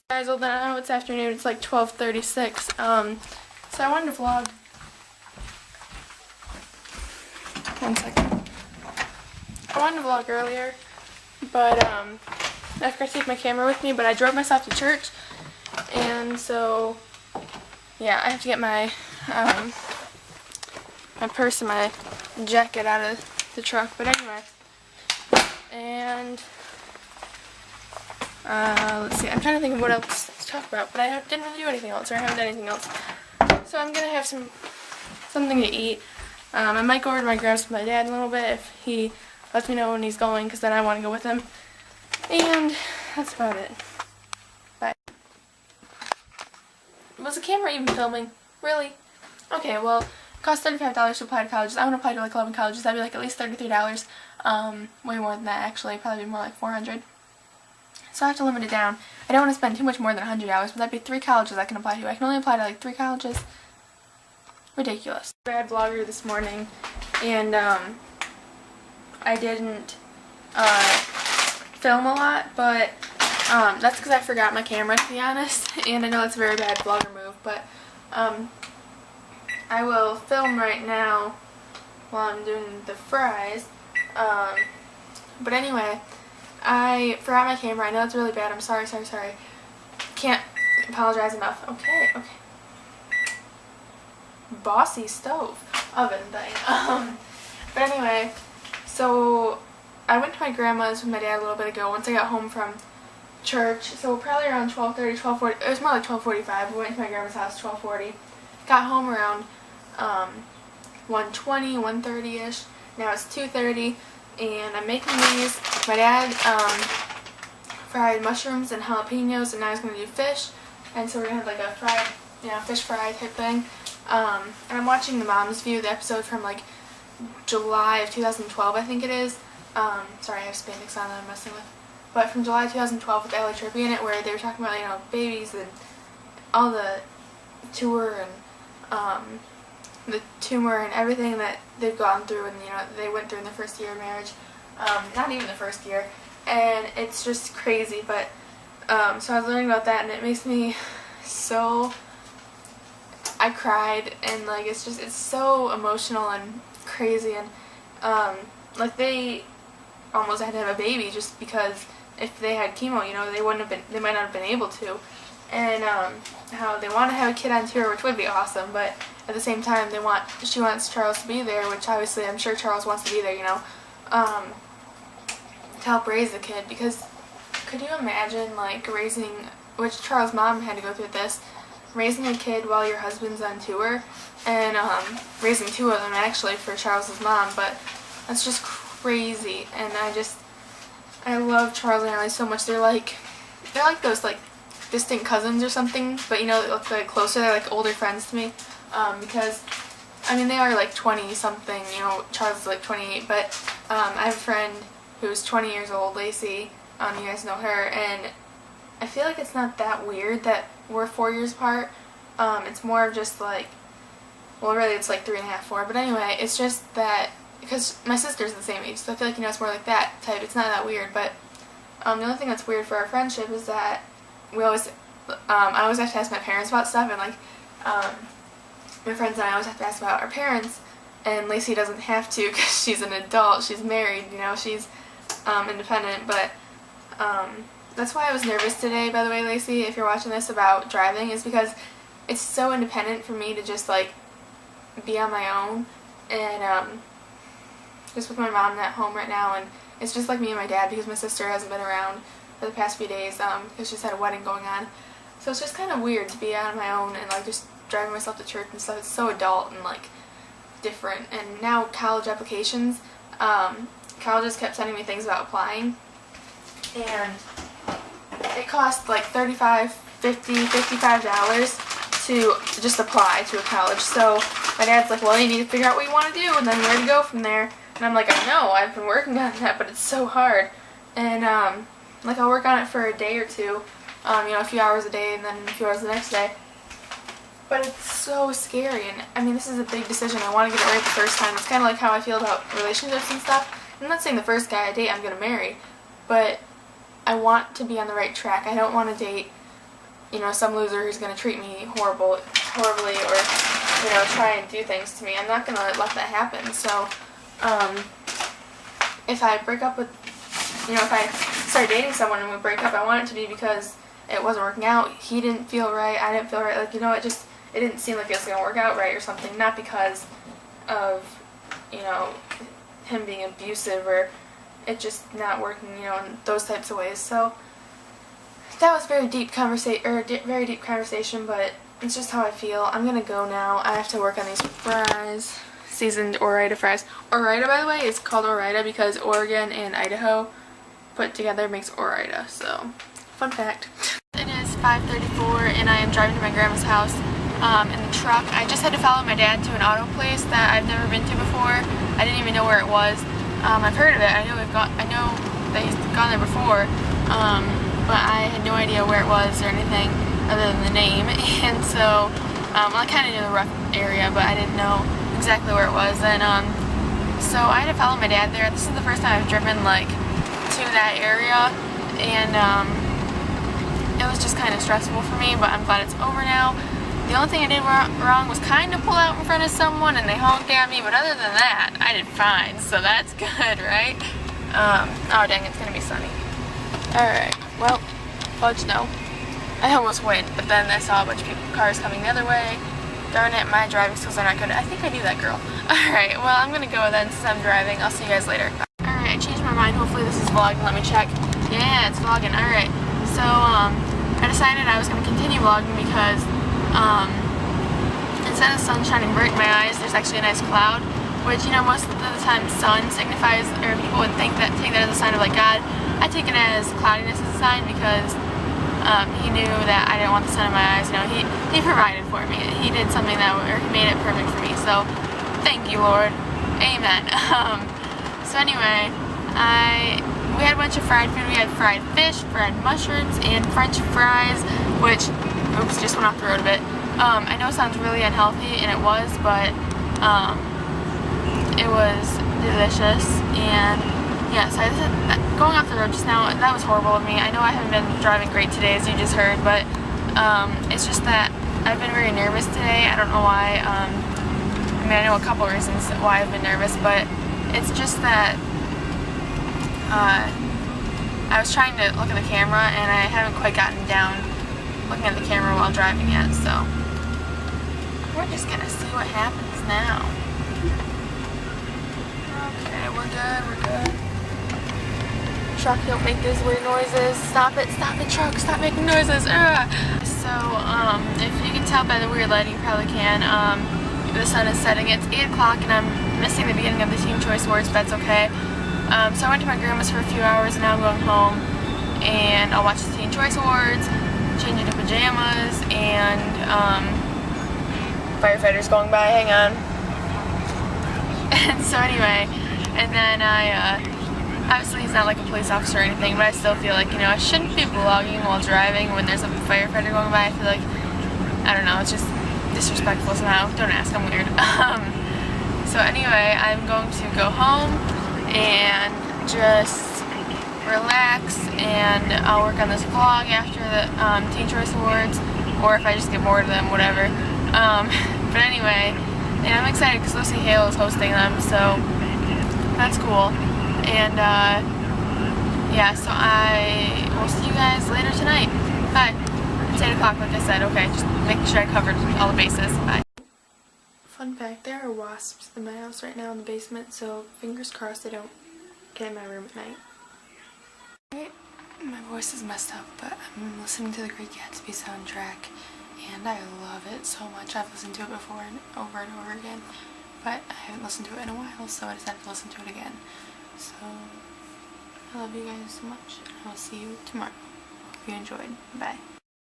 Guys, well now it's afternoon, it's like 12:36. So I wanted to vlog. One second. I wanted to vlog earlier, but I forgot to take my camera with me, but I drove myself to church, and so yeah, I have to get my my purse and my jacket out of the truck. But anyway, and let's see, I'm trying to think of what else to talk about, but I didn't really do anything else, or I haven't done anything else. So I'm gonna have something to eat. I might go over to my grandma's with my dad in a little bit if he lets me know when he's going, because then I want to go with him. And that's about it. Bye. Was the camera even filming? Really? Okay, well, it costs $35 to apply to colleges. I want to apply to like 11 colleges. That'd be like at least $33. Way more than that actually. Probably more like $400. So I have to limit it down. I don't want to spend too much more than $100, but that'd be 3 colleges I can apply to. I can only apply to like 3 colleges. Ridiculous. Bad vlogger this morning, and I didn't film a lot, but that's because I forgot my camera, to be honest. And I know it's a very bad vlogger move, but I will film right now while I'm doing the fries. But anyway, I forgot my camera. I know it's really bad. I'm sorry. Can't apologize enough. Okay. Bossy stove oven thing. But anyway, so I went to my grandma's with my dad a little bit ago once I got home from church. So probably around 12:30, 12:40. It was more like 12:45. We went to my grandma's house 12:40. Got home around 1:20, 1:30ish. Now it's 2:30, and I'm making these. My dad fried mushrooms and jalapenos, and now he's gonna do fish. And so we're gonna have like a fried, fish fry type thing. And I'm watching the Mom's View, the episode from like July of 2012, I think it is. Sorry, I have spandex on that I'm messing with. But from July 2012 with Ellie Trippy in it, where they were talking about, babies and all the tour and the tumor and everything that they've gone through and, they went through in the first year of marriage. Not even the first year. And it's just crazy, but, so I was learning about that, and it makes me so... I cried, and it's so emotional and crazy, and they almost had to have a baby just because if they had chemo, they might not have been able to, and how they want to have a kid on tour, which would be awesome, but at the same time she wants Charles to be there, which obviously I'm sure Charles wants to be there, to help raise the kid, because could you imagine raising, which Charles' mom had to go through this, raising a kid while your husband's on tour, and raising 2 of them actually for Charles's mom, but that's just crazy. And I love Charles and Ellie so much. They're like those distant cousins or something, but they look closer. They're older friends to me, because they are 20 something. Charles is 28, but I have a friend who's 20 years old, Lacey. You guys know her, and I feel like it's not that weird that we're 4 years apart. It's more of just well, really it's 3.5, 4, but anyway, it's just that, because my sister's the same age, so I feel like, it's more like that type. It's not that weird, but the only thing that's weird for our friendship is that I always have to ask my parents about stuff, and my friends and I always have to ask about our parents, and Lacey doesn't have to because she's an adult, she's married, she's independent, but that's why I was nervous today, by the way, Lacey, if you're watching this, about driving, is because it's so independent for me to just, be on my own, and, just with my mom at home right now, and it's just, me and my dad, because my sister hasn't been around for the past few days, because she's had a wedding going on, so it's just kind of weird to be out on my own, and, just driving myself to church and stuff. It's so adult and, different, and now college applications, colleges kept sending me things about applying, and it cost $35, $50, $55 to just apply to a college. So my dad's well, you need to figure out what you want to do and then where to go from there. And I'm I know, I've been working on that, but it's so hard. And I'll work on it for a day or two, a few hours a day and then a few hours the next day. But it's so scary, and this is a big decision. I want to get it right the first time. It's kind of how I feel about relationships and stuff. I'm not saying the first guy I date I'm going to marry, but I want to be on the right track. I don't want to date some loser who's going to treat me horribly or, try and do things to me. I'm not going to let that happen. So, if I break up with, if I start dating someone and we break up, I want it to be because it wasn't working out. He didn't feel right. I didn't feel right. Like, it didn't seem like it was going to work out right or something. Not because of, him being abusive or it just not working, in those types of ways. So that was very deep conversation, but it's just how I feel. I'm gonna go now. I have to work on these fries, seasoned Ore-Ida fries. Ore-Ida, by the way, is called Ore-Ida because Oregon and Idaho put together makes Ore-Ida. So, fun fact. It is 5:34 and I am driving to my grandma's house in the truck. I just had to follow my dad to an auto place that I've never been to before. I didn't even know where it was. I've heard of it. I know that he's gone there before, but I had no idea where it was or anything other than the name. And so, I kind of knew the rough area, but I didn't know exactly where it was. And so I had to follow my dad there. This is the first time I've driven to that area, and it was just kind of stressful for me. But I'm glad it's over now. The only thing I did wrong was kind of pull out in front of someone and they honked at me, but other than that, I did fine, so that's good, right? Oh dang, it's gonna be sunny. Alright, well, fudge no. I almost went, but then I saw a bunch of cars coming the other way. Darn it, my driving skills are not good. I think I do that, girl. Alright, well, I'm gonna go then since I'm driving. I'll see you guys later. Alright, I changed my mind. Hopefully this is vlogging. Let me check. Yeah, it's vlogging. Alright, so, I decided I was gonna continue vlogging because instead of sun shining bright in my eyes, there's actually a nice cloud, which, most of the time sun signifies, or people would take that as a sign of God. I take it as cloudiness as a sign because he knew that I didn't want the sun in my eyes. He provided for me. He did something he made it perfect for me. So thank you, Lord. Amen. So anyway, we had a bunch of fried food. We had fried fish, fried mushrooms, and French fries, which, oops, just went off the road a bit. I know it sounds really unhealthy, and it was, but it was delicious. And yeah, so going off the road just now, that was horrible of me. I know I haven't been driving great today, as you just heard, but it's just that I've been very nervous today. I don't know why. I know a couple reasons why I've been nervous, but it's just that I was trying to look at the camera, and I haven't quite gotten down looking at the camera while driving yet, so we're just gonna see what happens now. Okay, we're good. Truck, don't make those weird noises. Stop it, truck, stop making noises. Ugh. So, if you can tell by the weird lighting, you probably can. The sun is setting. It's 8 o'clock, and I'm missing the beginning of the Teen Choice Awards, but that's okay. So I went to my grandma's for a few hours, and now I'm going home, and I'll watch the Teen Choice Awards, change into pajamas, and firefighters going by. Hang on. And so anyway, and then obviously he's not like a police officer or anything, but I still feel like, I shouldn't be vlogging while driving when there's a firefighter going by. I feel like, I don't know, it's just disrespectful somehow. Don't ask, I'm weird. So anyway, I'm going to go home and just relax, and I'll work on this vlog after the Teen Choice Awards, or if I just get bored of them, whatever. But anyway, and I'm excited because Lucy Hale is hosting them, so that's cool. And yeah, so I will see you guys later tonight. Bye. It's 8 o'clock, like I said. Okay, just making sure I covered all the bases. Bye. Fun fact, there are wasps in my house right now in the basement, so fingers crossed they don't get in my room at night. Alright, my voice is messed up, but I'm listening to the Great Gatsby soundtrack, and I love it so much. I've listened to it before and over again, but I haven't listened to it in a while, so I decided to listen to it again. So, I love you guys so much, and I'll see you tomorrow. Hope you enjoyed. Bye.